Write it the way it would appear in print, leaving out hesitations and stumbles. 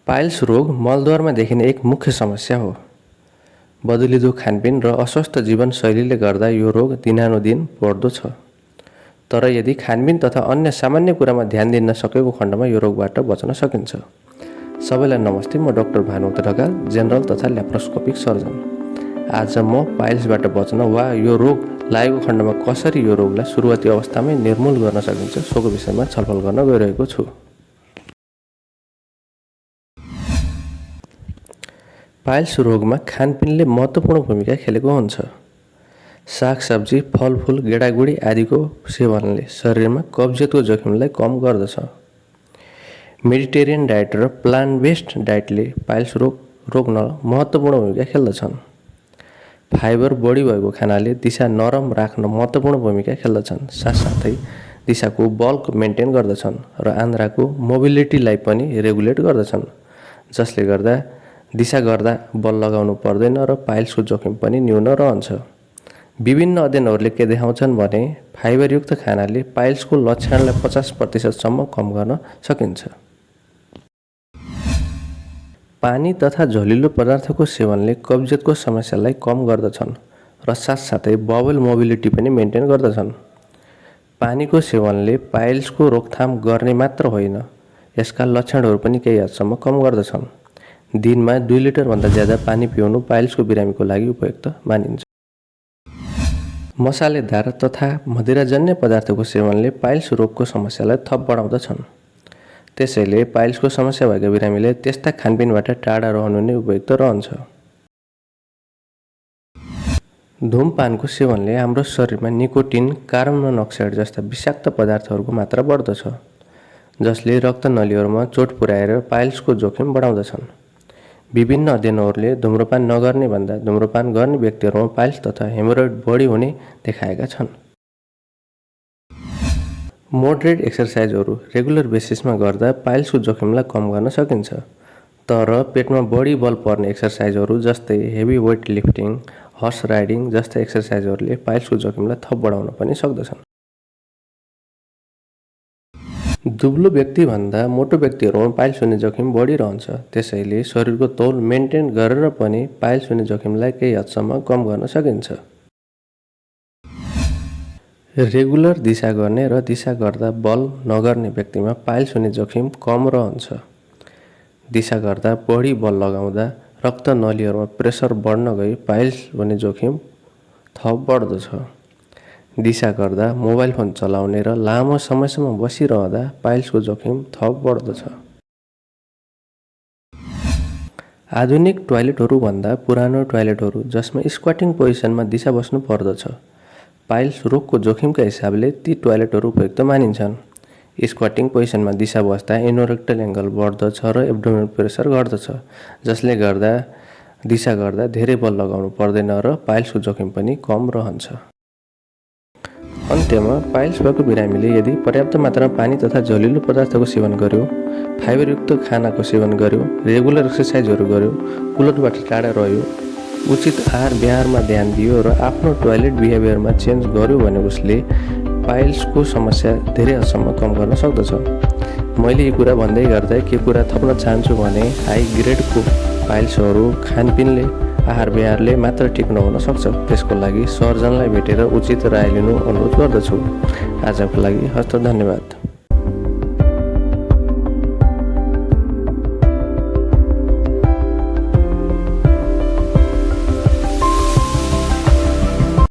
Piles रोग मलद्वारमा देखिने एक मुख्य समस्या हो। बदलिदो खानपिन र अस्वस्थ जीवनशैलीले गर्दा यो रोग दिनानुदिन बढ्दो छ। तर यदि खानपिन तथा अन्य सामान्य कुरामा ध्यान दिन सकेको खण्डमा यो रोगबाट बच्न सकिन्छ। सबैलाई नमस्ते, म डाक्टर भानुमती ढकाल, जेनरल तथा ल्याप्रोस्कोपिक सर्जन। आज म पाइल्सबाट बच्न वा यो रोग लागेको खण्डमा कसरी यो रोगलाई सुरुवाती अवस्थामै निर्मूल गर्न सकिन्छ सोको विषयमा छलफल गर्न गइरहेको छु। पाइल्स रोगमा खानपिनले महत्त्वपूर्ण भूमिका खेलेको हुन्छ। सागसब्जी, फलफुल, गेडागुडी आदिको सेवनले शरीरमा कब्जियतको जोखिमलाई कम गर्दछ। मेडिटेरियन डाइट र प्लान्ट बेस्ड डाइटले पाइल्स रोग रोक्न महत्त्वपूर्ण भूमिका खेल्दछन्। फाइबर बढी भएको खानाले दिशा नरम राख्न महत्त्वपूर्ण भूमिका खेल्दछन्। साथसाथै दिशाको बल्क मेन्टेन गर्दछन् र आन्द्राको मोबिलिटीलाई पनि रेगुलेट गर्दछन्, जसले गर्दा दिशा गर्दा बल लगाउनु पर्दैन र पाइल्सको जोखिम पनि न्यून रहन्छ। विभिन्न अध्ययनहरूले के देखाउँछन् भने फाइबरयुक्त खानाले पाइल्सको लक्षणलाई 50% कम गर्न सकिन्छ। पानी तथा झलिलो पदार्थको सेवनले कब्जियतको समस्यालाई कम गर्दछन् र साथसाथै बबल मोबिलिटी पनि मेन्टेन गर्दछन्। पानीको सेवनले पाइल्सको रोकथाम गर्ने मात्र होइन, यसका लक्षणहरू पनि केही हदसम्म कम गर्दछन्। दिनमा 2 लिटरभन्दा ज्यादा पानी पिउनु पाइल्सको बिरामीको लागि उपयुक्त मानिन्छ। मसालेदार तथा मदिराजन्य पदार्थको सेवनले पाइल्स रोगको समस्यालाई थप बढाउँदछन्। त्यसैले पाइल्सको समस्या भएका बिरामीले त्यस्ता खानपिनबाट टाढा रहनु नै उपयुक्त रहन्छ। धूमपानको सेवनले हाम्रो शरीरमा निकोटिन, कार्बन मोनोक्साइड जस्ता विषाक्त पदार्थहरूको मात्रा बढ्दछ, जसले रक्तनलीहरूमा चोट पुर्याएर पाइल्सको जोखिम बढाउँदछन्। विभिन्न अध्ययनहरूले धूम्रपान नगर्ने भन्दा धूम्रपान गर्ने व्यक्तिहरूमा पाइल्स तथा हेमोरोइड बढी हुने देखाएका छन्। मोडरेट एक्सर्साइजहरू रेगुलर बेसिसमा गर्दा पाइल्सको जोखिमलाई कम गर्न सकिन्छ। तर पेटमा बढी बल पर्ने एक्सर्साइजहरू जस्तै heavy weight lifting, horse riding जस्ता एक्सर्साइजहरूले पाइल्सको जोखिमलाई थप बढाउन पनि सक्दछन्। दुब्लो व्यक्तिभन्दा मोटो व्यक्तिहरूमा पाइल्स हुने जोखिम बढी रहन्छ। त्यसैले शरीरको तौल मेन्टेन गरेर पनि पाइल्स हुने जोखिमलाई केही हदसम्म कम गर्न सकिन्छ। रेगुलर दिशा गर्ने र दिशा गर्दा बल नगर्ने व्यक्तिमा पाइल्स हुने जोखिम कम रहन्छ। दिशा गर्दा बढी बल लगाउँदा रक्तनलीहरूमा प्रेसर बढ्न गई पाइल्स हुने जोखिम थप बढ्दछ। दिशा गर्दा मोबाइल फोन चलाउने र लामो समयसम्म बसिरहँदा पाइल्सको जोखिम थप बढ्दछ। आधुनिक टोयलेटहरू भन्दा पुरानो टोयलेटहरू जसमा स्क्वाटिङ पोजिसनमा दिशा बस्नु पर्दछ, पाइल्स रोगको जोखिमका हिसाबले ती टोयलेटहरू उपयुक्त मानिन्छन्। स्क्वाटिङ पोजिसनमा दिशा बस्दा एनोरेक्टल एङ्गल बढ्दछ र एब्डोमिनल प्रेसर घट्दछ, जसले गर्दा दिशा गर्दा धेरै बल लगाउनु पर्दैन र पाइल्सको जोखिम पनि कम रहन्छ। अन्त्यमा पाइल्स भएको बिरामीले यदि पर्याप्त मात्रामा पानी तथा झलिलो पदार्थको सेवन गर्यो, फाइबरयुक्त खानाको सेवन गर्यो, रेगुलर एक्सर्साइजहरू गर्यो, कुलतबाट टाढा रह्यो, उचित आहार व्यवहारमा ध्यान दियो र आफ्नो टोयलेट बिहेभियरमा चेन्ज गर्यो भने उसले पाइल्सको समस्या धेरै हदसम्म कम गर्न सक्दछ। मैले यो कुरा भन्दै गर्दा के कुरा थप्न चाहन्छु भने हाई ग्रेडको पाइल्सहरू खानपिनले, आहार व्यवहारले मात्र ठिक नहुन सक्छ। त्यसको लागि सर्जनलाई भेटेर उचित राय लिनु अनुरोध गर्दछु। आजको लागि हस्त धन्यवाद।